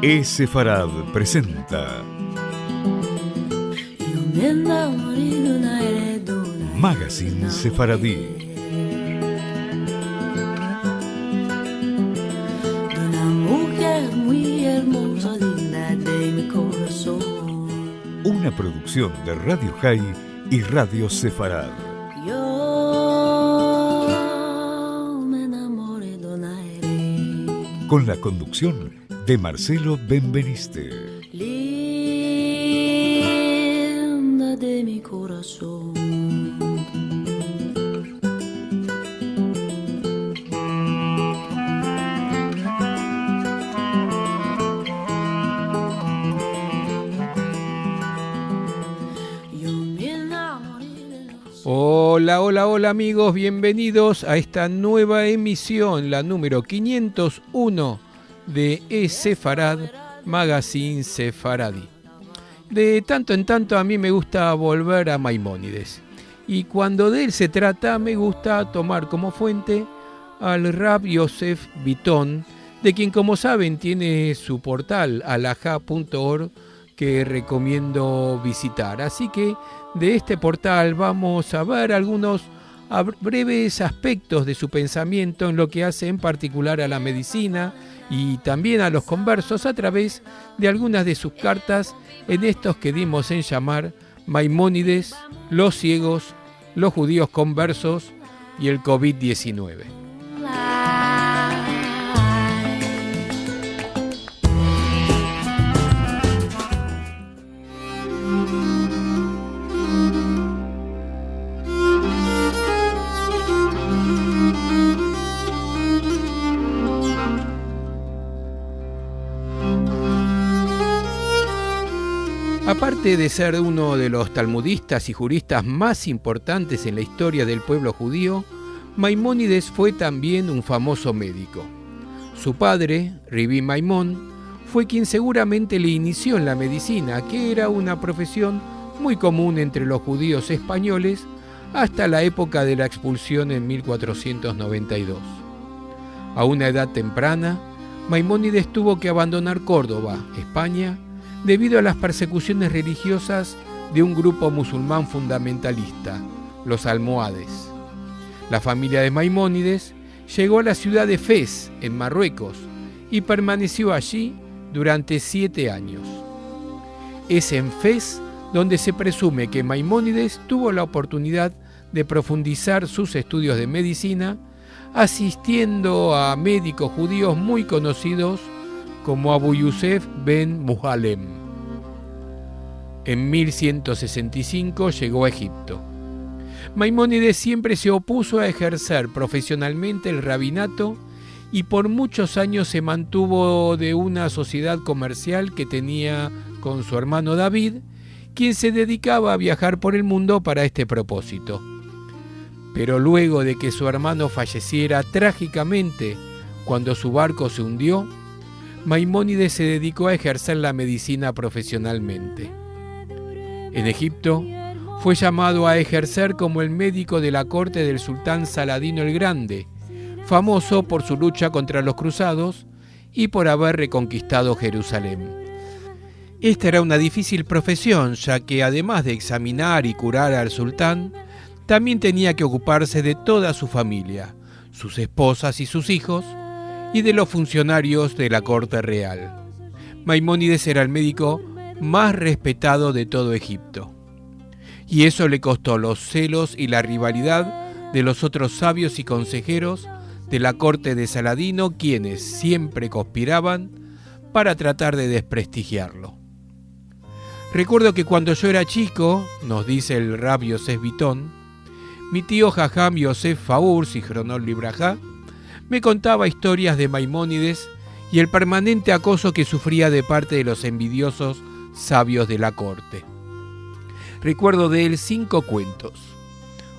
Sefarad presenta Magazine Sefaradí. Una producción de Radio High y Radio Sefarad. Con la conducción de Marcelo Benveniste. Linda de mi corazón. Hola amigos, bienvenidos a esta nueva emisión, la número 501 de Sefarad, Magazine Sefaradí. De tanto en tanto a mí me gusta volver a Maimónides, y cuando de él se trata me gusta tomar como fuente al Rab Yosef Bitton, de quien como saben tiene su portal alajá.org que recomiendo visitar. Así que de este portal vamos a ver algunos breves aspectos de su pensamiento en lo que hace en particular a la medicina y también a los conversos a través de algunas de sus cartas en estos que dimos en llamar Maimónides, los ciegos, los judíos conversos y el COVID-19. Aparte de ser uno de los talmudistas y juristas más importantes en la historia del pueblo judío, Maimónides fue también un famoso médico. Su padre, Rabbi Maimón, fue quien seguramente le inició en la medicina, que era una profesión muy común entre los judíos españoles hasta la época de la expulsión en 1492. A una edad temprana, Maimónides tuvo que abandonar Córdoba, España, debido a las persecuciones religiosas de un grupo musulmán fundamentalista, los almohades. La familia de Maimónides llegó a la ciudad de Fez, en Marruecos, y permaneció allí durante 7 años. Es en Fez donde se presume que Maimónides tuvo la oportunidad de profundizar sus estudios de medicina, asistiendo a médicos judíos muy conocidos como Abu Yusef ben Muhalem. En 1165 llegó a Egipto. Maimónides siempre se opuso a ejercer profesionalmente el rabinato y por muchos años se mantuvo de una sociedad comercial que tenía con su hermano David, quien se dedicaba a viajar por el mundo para este propósito. Pero luego de que su hermano falleciera trágicamente cuando su barco se hundió, Maimónides se dedicó a ejercer la medicina profesionalmente. En Egipto, fue llamado a ejercer como el médico de la corte del sultán Saladino el Grande, famoso por su lucha contra los cruzados y por haber reconquistado Jerusalén. Esta era una difícil profesión, ya que además de examinar y curar al sultán, también tenía que ocuparse de toda su familia, sus esposas y sus hijos, y de los funcionarios de la corte real. Maimónides era el médico más respetado de todo Egipto. Y eso le costó los celos y la rivalidad de los otros sabios y consejeros de la corte de Saladino, quienes siempre conspiraban para tratar de desprestigiarlo. Recuerdo que cuando yo era chico, nos dice el Rab Yosef Bitton, mi tío Jajam Yosef Faur, Zichronot Librajá, me contaba historias de Maimónides y el permanente acoso que sufría de parte de los envidiosos sabios de la corte. Recuerdo de él 5 cuentos.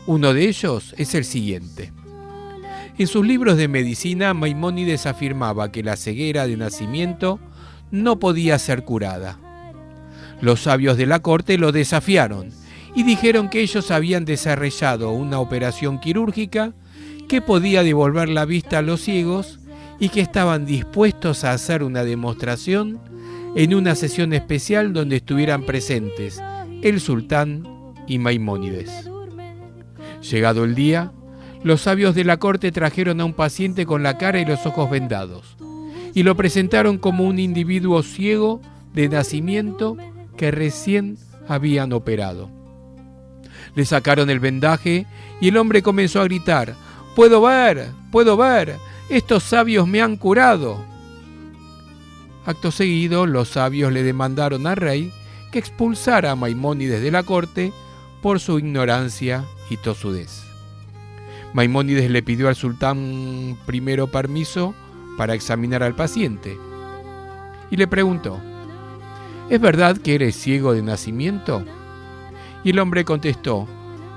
Uno de ellos es el siguiente. En sus libros de medicina, Maimónides afirmaba que la ceguera de nacimiento no podía ser curada. Los sabios de la corte lo desafiaron y dijeron que ellos habían desarrollado una operación quirúrgica que podía devolver la vista a los ciegos y que estaban dispuestos a hacer una demostración en una sesión especial donde estuvieran presentes el sultán y Maimónides. Llegado el día, los sabios de la corte trajeron a un paciente con la cara y los ojos vendados y lo presentaron como un individuo ciego de nacimiento que recién habían operado. Le sacaron el vendaje y el hombre comenzó a gritar: ¡Puedo ver! ¡Puedo ver! ¡Estos sabios me han curado! Acto seguido, los sabios le demandaron al rey que expulsara a Maimónides de la corte por su ignorancia y tosudez. Maimónides le pidió al sultán primero permiso para examinar al paciente y le preguntó: ¿es verdad que eres ciego de nacimiento? Y el hombre contestó: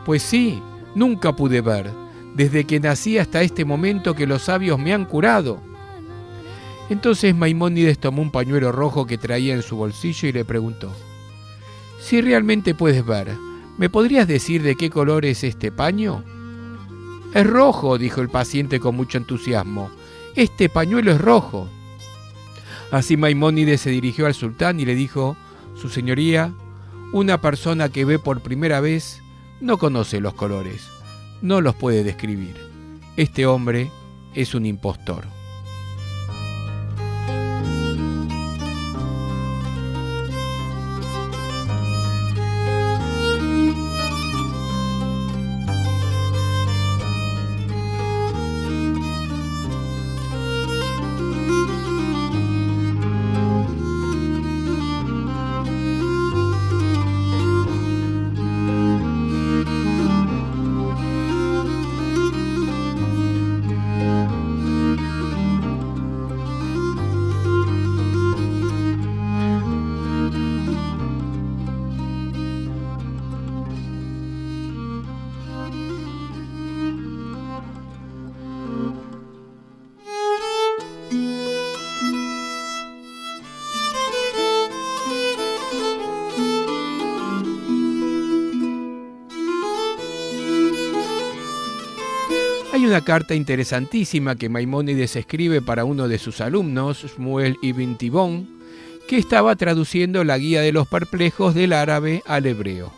pues sí, nunca pude ver, desde que nací hasta este momento que los sabios me han curado. Entonces Maimónides tomó un pañuelo rojo que traía en su bolsillo y le preguntó: si realmente puedes ver, ¿me podrías decir de qué color es este paño? Es rojo, dijo el paciente con mucho entusiasmo. Este pañuelo es rojo. Así Maimónides se dirigió al sultán y le dijo: su señoría, una persona que ve por primera vez no conoce los colores, no los puede describir. Este hombre es un impostor. Hay una carta interesantísima que Maimónides escribe para uno de sus alumnos, Shmuel ibn Tibón, que estaba traduciendo la Guía de los Perplejos del árabe al hebreo.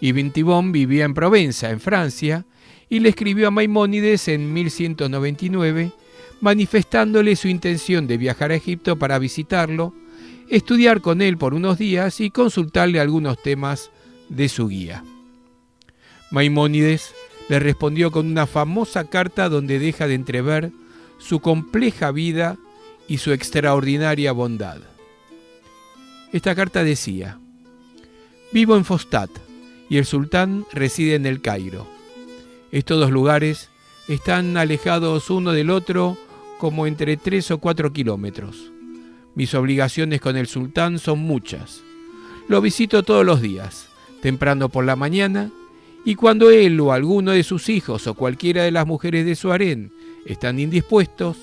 Ibn Tibón vivía en Provenza, en Francia, y le escribió a Maimónides en 1199, manifestándole su intención de viajar a Egipto para visitarlo, estudiar con él por unos días y consultarle algunos temas de su guía. Maimónides le respondió con una famosa carta donde deja de entrever su compleja vida y su extraordinaria bondad. Esta carta decía: vivo en Fostat y el sultán reside en el Cairo. Estos dos lugares están alejados uno del otro como entre 3 o 4 kilómetros. Mis obligaciones con el sultán son muchas. Lo visito todos los días, temprano por la mañana, y cuando él o alguno de sus hijos o cualquiera de las mujeres de su harén están indispuestos,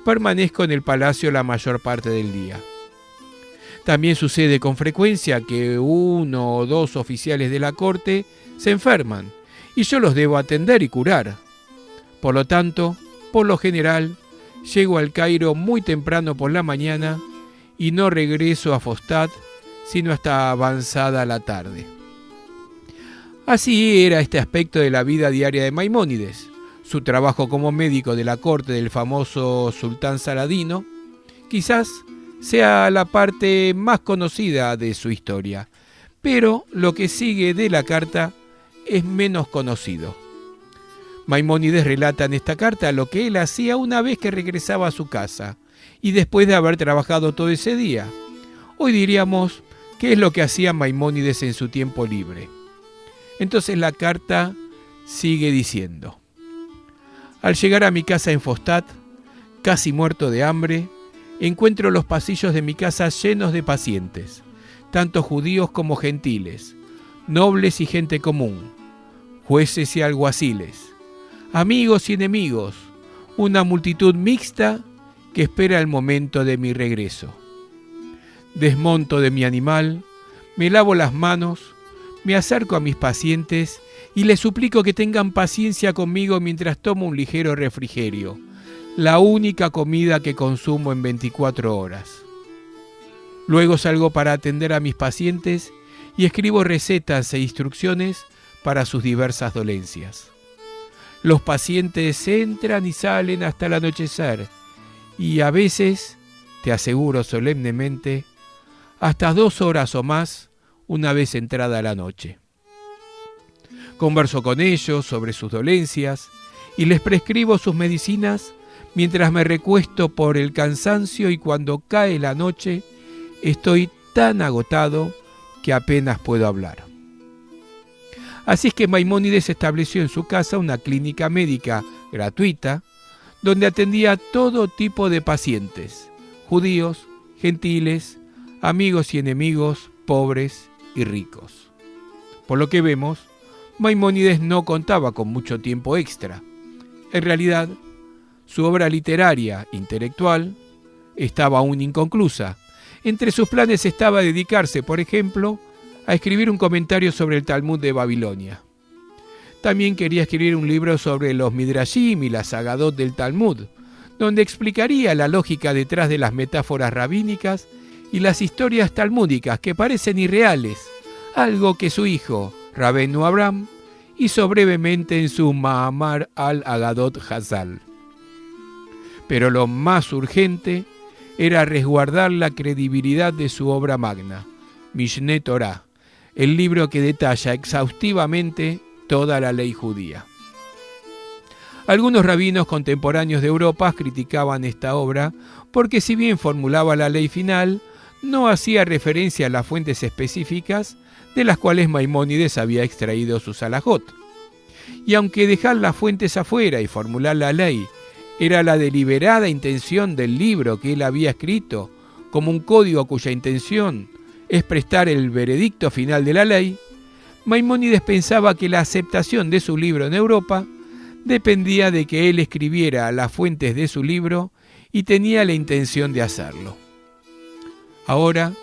permanezco en el palacio la mayor parte del día. También sucede con frecuencia que 1 o 2 oficiales de la corte se enferman y yo los debo atender y curar. Por lo tanto, por lo general, llego al Cairo muy temprano por la mañana y no regreso a Fostat sino hasta avanzada la tarde. Así era este aspecto de la vida diaria de Maimónides. Su trabajo como médico de la corte del famoso sultán Saladino quizás sea la parte más conocida de su historia, pero lo que sigue de la carta es menos conocido. Maimónides relata en esta carta lo que él hacía una vez que regresaba a su casa y después de haber trabajado todo ese día. Hoy diríamos, ¿qué es lo que hacía Maimónides en su tiempo libre? Entonces la carta sigue diciendo: al llegar a mi casa en Fostat, casi muerto de hambre, encuentro los pasillos de mi casa llenos de pacientes, tanto judíos como gentiles, nobles y gente común, jueces y alguaciles, amigos y enemigos, una multitud mixta que espera el momento de mi regreso. Desmonto de mi animal, me lavo las manos, me acerco a mis pacientes y les suplico que tengan paciencia conmigo mientras tomo un ligero refrigerio. la única comida que consumo en 24 horas. Luego salgo para atender a mis pacientes y escribo recetas e instrucciones para sus diversas dolencias. Los pacientes entran y salen hasta el anochecer y a veces, te aseguro solemnemente, hasta 2 horas o más una vez entrada la noche. Converso con ellos sobre sus dolencias y les prescribo sus medicinas mientras me recuesto por el cansancio, y cuando cae la noche estoy tan agotado que apenas puedo hablar. Así es que Maimónides estableció en su casa una clínica médica gratuita donde atendía a todo tipo de pacientes, judíos, gentiles, amigos y enemigos, pobres y ricos. Por lo que vemos, Maimónides no contaba con mucho tiempo extra. En realidad, su obra literaria, intelectual, estaba aún inconclusa. Entre sus planes estaba dedicarse, por ejemplo, a escribir un comentario sobre el Talmud de Babilonia. También quería escribir un libro sobre los Midrashim y las Agadot del Talmud, donde explicaría la lógica detrás de las metáforas rabínicas y las historias talmúdicas que parecen irreales, algo que su hijo, Rabbeinu Abraham, hizo brevemente en su Ma'amar al-Agadot Hazal. Pero lo más urgente era resguardar la credibilidad de su obra magna, Mishneh Torah, el libro que detalla exhaustivamente toda la ley judía. Algunos rabinos contemporáneos de Europa criticaban esta obra porque, si bien formulaba la ley final, no hacía referencia a las fuentes específicas de las cuales Maimónides había extraído sus halajot. Y aunque dejar las fuentes afuera y formular la ley era la deliberada intención del libro que él había escrito como un código cuya intención es prestar el veredicto final de la ley, Maimónides pensaba que la aceptación de su libro en Europa dependía de que él escribiera las fuentes de su libro, y tenía la intención de hacerlo. Ahora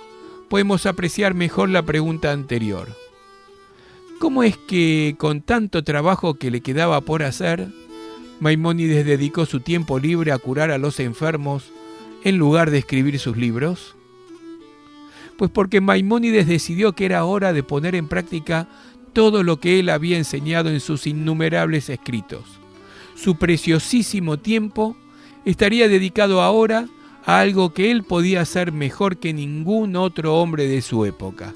podemos apreciar mejor la pregunta anterior. ¿Cómo es que, con tanto trabajo que le quedaba por hacer, Maimónides dedicó su tiempo libre a curar a los enfermos en lugar de escribir sus libros? Pues porque Maimónides decidió que era hora de poner en práctica todo lo que él había enseñado en sus innumerables escritos. Su preciosísimo tiempo estaría dedicado ahora a algo que él podía hacer mejor que ningún otro hombre de su época: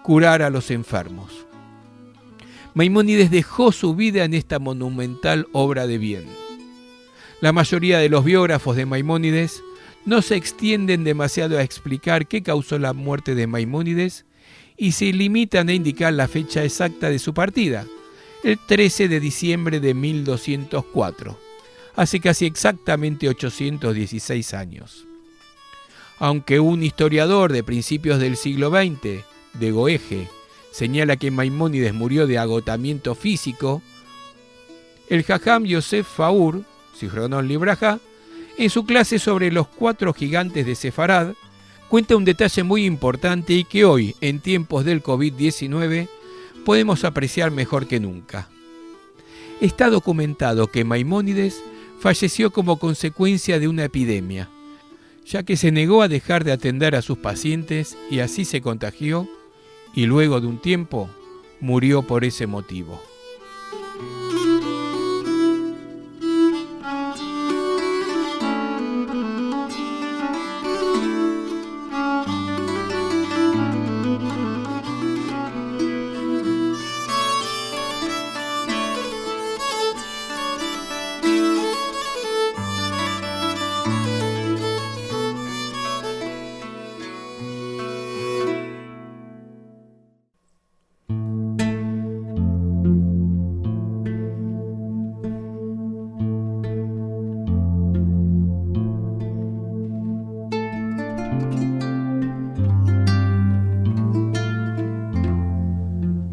curar a los enfermos. Maimónides dejó su vida en esta monumental obra de bien. La mayoría de los biógrafos de Maimónides no se extienden demasiado a explicar qué causó la muerte de Maimónides y se limitan a indicar la fecha exacta de su partida, el 13 de diciembre de 1204, hace casi exactamente 816 años. Aunque un historiador de principios del siglo XX, de Goeje, señala que Maimónides murió de agotamiento físico, el Jajam Yosef Faur, Zichronon Libraja, en su clase sobre los 4 gigantes de Sefarad, cuenta un detalle muy importante y que hoy, en tiempos del COVID-19, podemos apreciar mejor que nunca. Está documentado que Maimónides falleció como consecuencia de una epidemia, ya que se negó a dejar de atender a sus pacientes y así se contagió, y luego de un tiempo murió por ese motivo.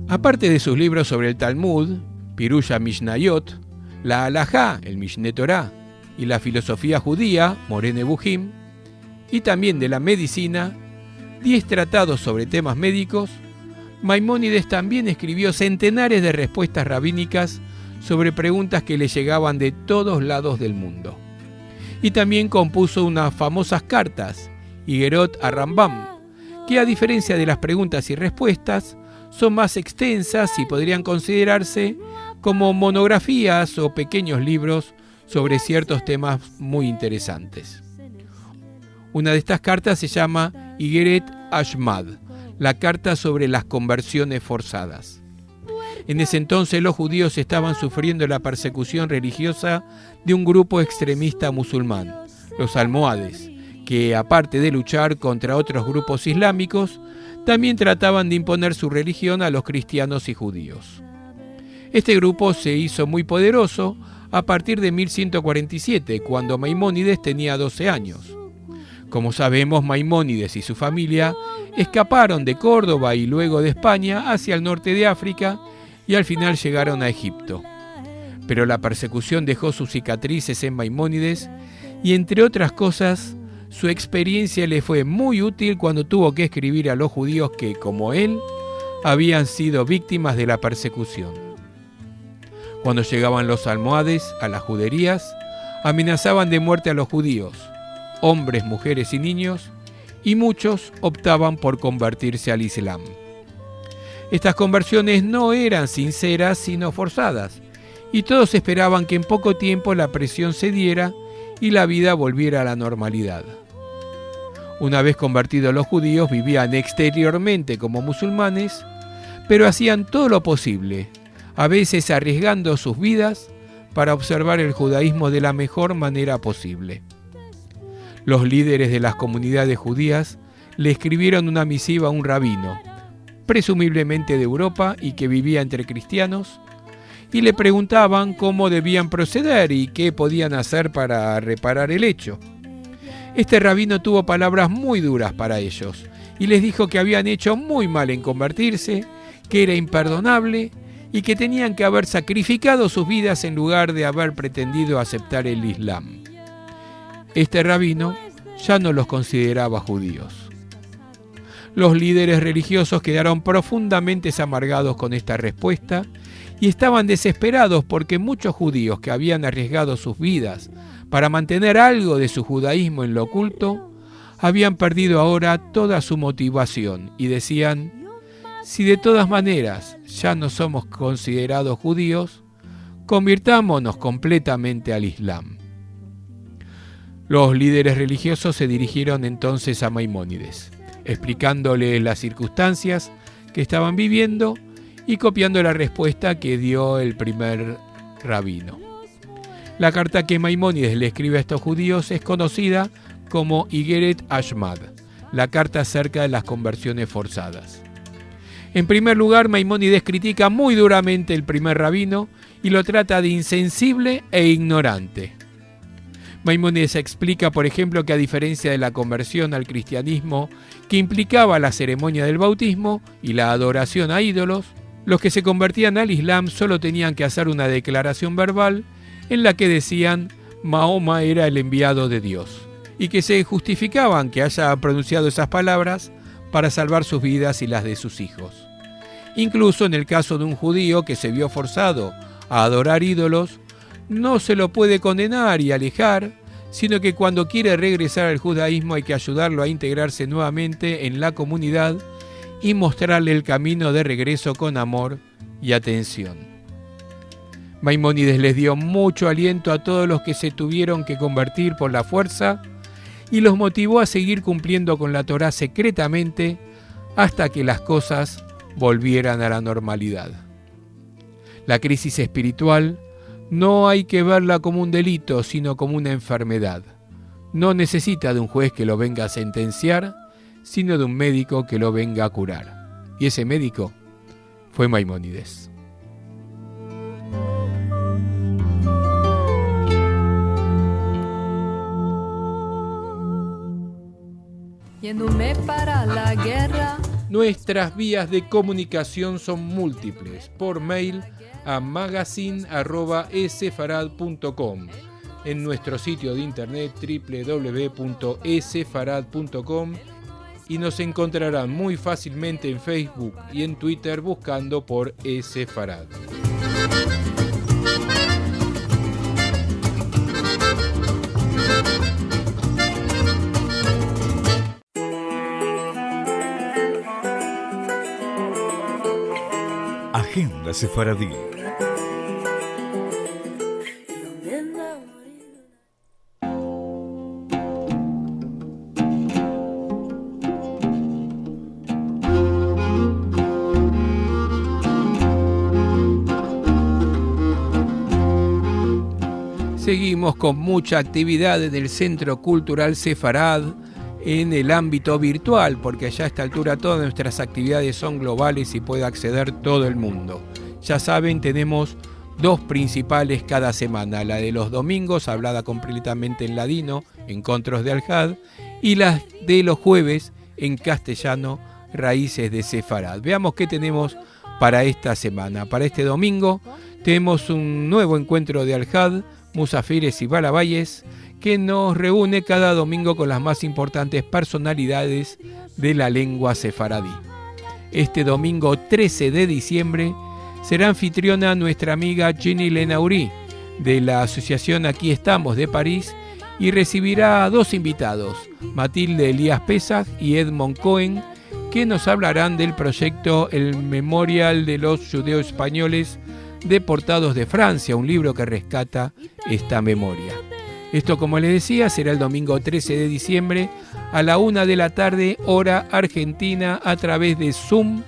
Aparte de sus libros sobre el Talmud, Pirush Mishnayot, la Halajá, el Mishneh Torah, y la filosofía judía, Moreh Nevuchim, y también de la medicina, 10 tratados sobre temas médicos, Maimónides también escribió centenares de respuestas rabínicas sobre preguntas que le llegaban de todos lados del mundo. y también compuso unas famosas cartas, Igerot a Rambam, que a diferencia de las preguntas y respuestas, son más extensas y podrían considerarse como monografías o pequeños libros sobre ciertos temas muy interesantes. Una de estas cartas se llama Igeret Ashmad, la carta sobre las conversiones forzadas. En ese entonces los judíos estaban sufriendo la persecución religiosa de un grupo extremista musulmán, los almohades, que aparte de luchar contra otros grupos islámicos, también trataban de imponer su religión a los cristianos y judíos. Este grupo se hizo muy poderoso a partir de 1147, cuando Maimónides tenía 12 años. Como sabemos, Maimónides y su familia escaparon de Córdoba y luego de España hacia el norte de África y al final llegaron a Egipto. Pero la persecución dejó sus cicatrices en Maimónides y, entre otras cosas, su experiencia le fue muy útil cuando tuvo que escribir a los judíos que, como él, habían sido víctimas de la persecución. Cuando llegaban los almohades a las juderías, amenazaban de muerte a los judíos, hombres, mujeres y niños, y muchos optaban por convertirse al Islam. Estas conversiones no eran sinceras, sino forzadas, y todos esperaban que en poco tiempo la presión cediera y la vida volviera a la normalidad. Una vez convertidos los judíos, vivían exteriormente como musulmanes, pero hacían todo lo posible, a veces arriesgando sus vidas, para observar el judaísmo de la mejor manera posible. Los líderes de las comunidades judías le escribieron una misiva a un rabino, presumiblemente de Europa y que vivía entre cristianos, y le preguntaban cómo debían proceder y qué podían hacer para reparar el hecho. Este rabino tuvo palabras muy duras para ellos y les dijo que habían hecho muy mal en convertirse, que era imperdonable y que tenían que haber sacrificado sus vidas en lugar de haber pretendido aceptar el Islam. Este rabino ya no los consideraba judíos. Los líderes religiosos quedaron profundamente amargados con esta respuesta y estaban desesperados porque muchos judíos que habían arriesgado sus vidas para mantener algo de su judaísmo en lo oculto, habían perdido ahora toda su motivación y decían: si de todas maneras ya no somos considerados judíos, convirtámonos completamente al Islam. Los líderes religiosos se dirigieron entonces a Maimónides, explicándole las circunstancias que estaban viviendo y copiando la respuesta que dio el primer rabino. La carta que Maimónides le escribe a estos judíos es conocida como Igeret Ashmad, la carta acerca de las conversiones forzadas. En primer lugar, Maimónides critica muy duramente el primer rabino y lo trata de insensible e ignorante. Maimónides explica, por ejemplo, que a diferencia de la conversión al cristianismo, que implicaba la ceremonia del bautismo y la adoración a ídolos, los que se convertían al Islam solo tenían que hacer una declaración verbal en la que decían Mahoma era el enviado de Dios, y que se justificaban que haya pronunciado esas palabras para salvar sus vidas y las de sus hijos. Incluso en el caso de un judío que se vio forzado a adorar ídolos, no se lo puede condenar y alejar, sino que cuando quiere regresar al judaísmo hay que ayudarlo a integrarse nuevamente en la comunidad y mostrarle el camino de regreso con amor y atención. Maimónides les dio mucho aliento a todos los que se tuvieron que convertir por la fuerza y los motivó a seguir cumpliendo con la Torá secretamente hasta que las cosas volvieran a la normalidad. La crisis espiritual no hay que verla como un delito, sino como una enfermedad. No necesita de un juez que lo venga a sentenciar, sino de un médico que lo venga a curar. Y ese médico fue Maimónides. Yéndome para la guerra. Nuestras vías de comunicación son múltiples. Por mail a magazine@esfarad.com, en nuestro sitio de internet www.esfarad.com, y nos encontrarán muy fácilmente en Facebook y en Twitter buscando por Esfarad. Sefaradí. Seguimos con mucha actividad en el Centro Cultural Sefarad en el ámbito virtual, porque allá a esta altura todas nuestras actividades son globales y puede acceder todo el mundo. Ya saben, tenemos dos principales cada semana, la de los domingos, hablada completamente en ladino, Encontros de Al-Had, y la de los jueves, en castellano, Raíces de Sefarad. Veamos qué tenemos para esta semana. Para este domingo tenemos un nuevo encuentro de Al-Had, Musafires y Balabayes, que nos reúne cada domingo con las más importantes personalidades de la lengua sefaradí. Este domingo 13 de diciembre será anfitriona nuestra amiga Ginny Lenauri de la asociación Aquí Estamos de París y recibirá a dos invitados, Matilde Elías Pesach y Edmond Cohen, que nos hablarán del proyecto El Memorial de los Judeos Españoles Deportados de Francia, un libro que rescata esta memoria. Esto, como les decía, será el domingo 13 de diciembre a la 1 de la tarde, hora argentina, a través de Zoom,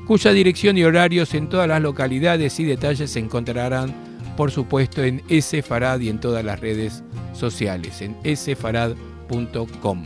cuya dirección y horarios en todas las localidades y detalles se encontrarán, por supuesto, en Sefarad y en todas las redes sociales, en sefarad.com.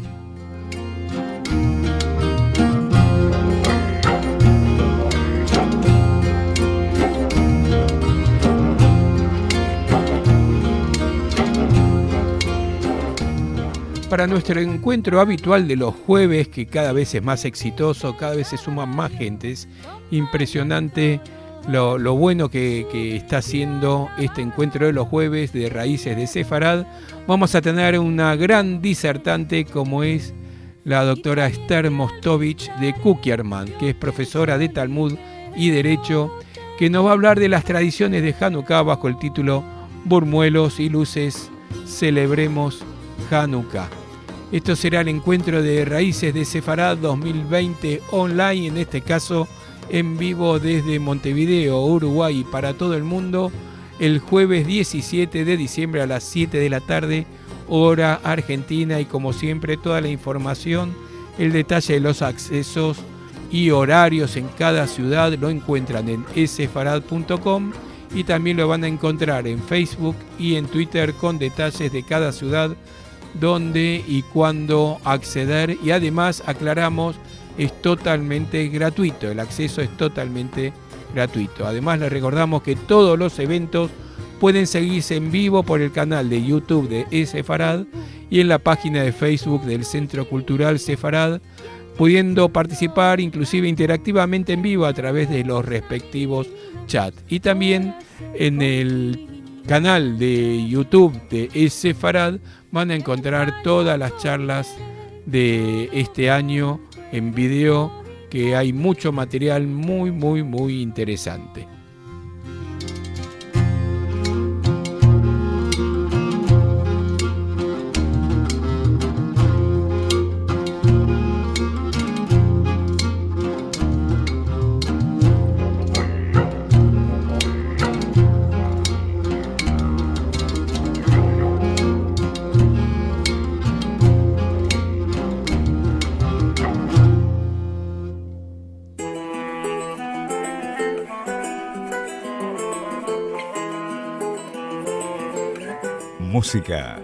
Para nuestro encuentro habitual de los jueves, que cada vez es más exitoso, cada vez se suman más gentes, impresionante lo bueno que está haciendo este encuentro de los jueves de Raíces de Sefarad. Vamos a tener una gran disertante como es la doctora Esther Mostovich de Kukierman, que es profesora de Talmud y Derecho, que nos va a hablar de las tradiciones de Hanukkah bajo el título Burmuelos y Luces, Celebremos Hanukkah. Esto será el encuentro de Raíces de Sefarad 2020 online, en este caso en vivo desde Montevideo, Uruguay, para todo el mundo, el jueves 17 de diciembre a las 7 de la tarde, hora argentina, y como siempre toda la información, el detalle de los accesos y horarios en cada ciudad lo encuentran en sefarad.com y también lo van a encontrar en Facebook y en Twitter con detalles de cada ciudad, dónde y cuándo acceder, y además aclaramos, es totalmente gratuito, el acceso es totalmente gratuito. Además les recordamos que todos los eventos pueden seguirse en vivo por el canal de YouTube de Sefarad y en la página de Facebook del Centro Cultural Sefarad, pudiendo participar inclusive interactivamente en vivo a través de los respectivos chats. Y también en el canal de YouTube de Sefarad van a encontrar todas las charlas de este año en video, que hay mucho material muy interesante. Música.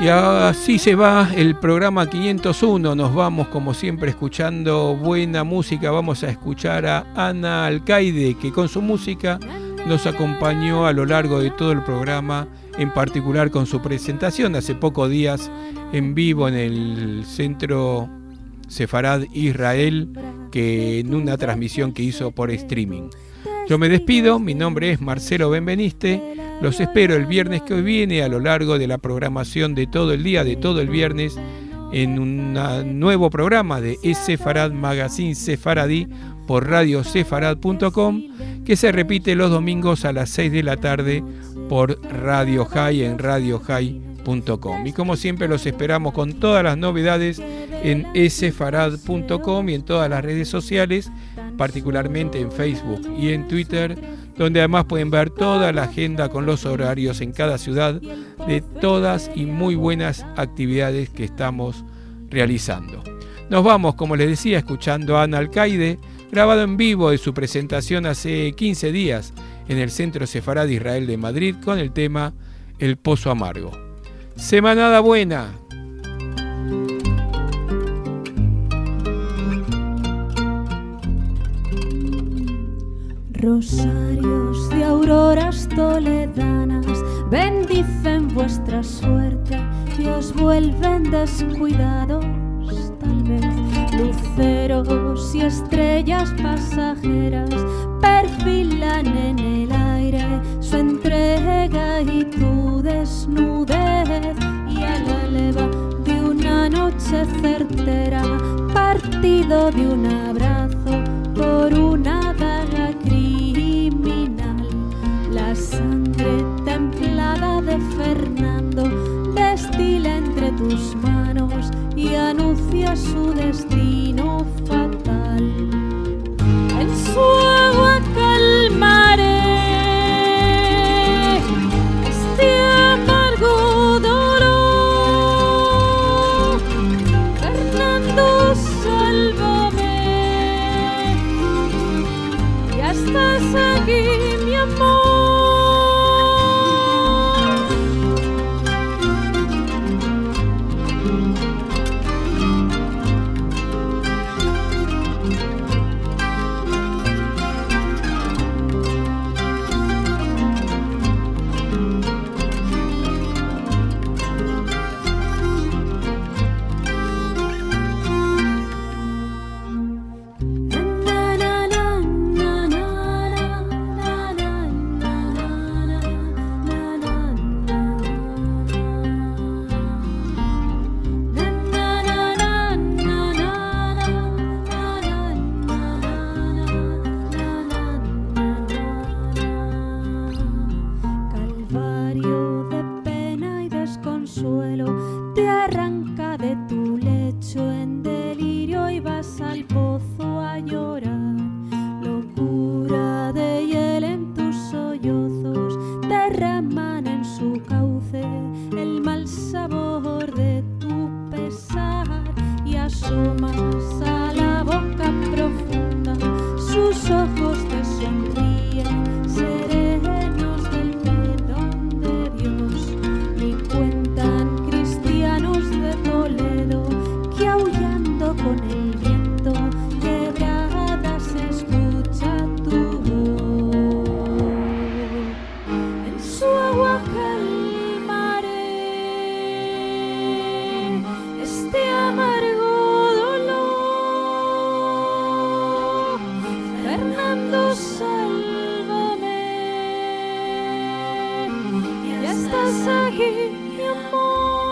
Y así se va el programa 501, nos vamos como siempre escuchando buena música. Vamos a escuchar a Ana Alcaide, que con su música nos acompañó a lo largo de todo el programa, en particular con su presentación hace pocos días en vivo en el Centro Sefarad Israel, que en una transmisión que hizo por streaming. Yo me despido, mi nombre es Marcelo Benveniste, los espero el viernes que hoy viene a lo largo de la programación de todo el día, de todo el viernes, en un nuevo programa de Es-Sefarad Magazine Sefaradí por radiosefarad.com, que se repite los domingos a las 6 de la tarde por Radio High en radiohigh.com. Y como siempre los esperamos con todas las novedades en essefarad.com y en todas las redes sociales, particularmente en Facebook y en Twitter, donde además pueden ver toda la agenda con los horarios en cada ciudad de todas y muy buenas actividades que estamos realizando. Nos vamos, como les decía, escuchando a Ana Alcaide, grabado en vivo de su presentación hace 15 días en el Centro Sefarad Israel de Madrid con el tema El Pozo Amargo. Semanada buena. Rosarios de auroras toledanas bendicen vuestra suerte y os vuelven descuidados, tal vez. Luceros y estrellas pasajeras perfilan en el aire su entrega y tu desnudez, y a la leva de una noche certera, partido de un abrazo por una daga criminal, la sangre templada de Fernando destila entre tus manos y anuncia su destino fatal. En su agua calmaré este amargo dolor. Fernando, sálvame, ya estás aquí, mi amor. Sálvame, ya estás aquí, mi amor.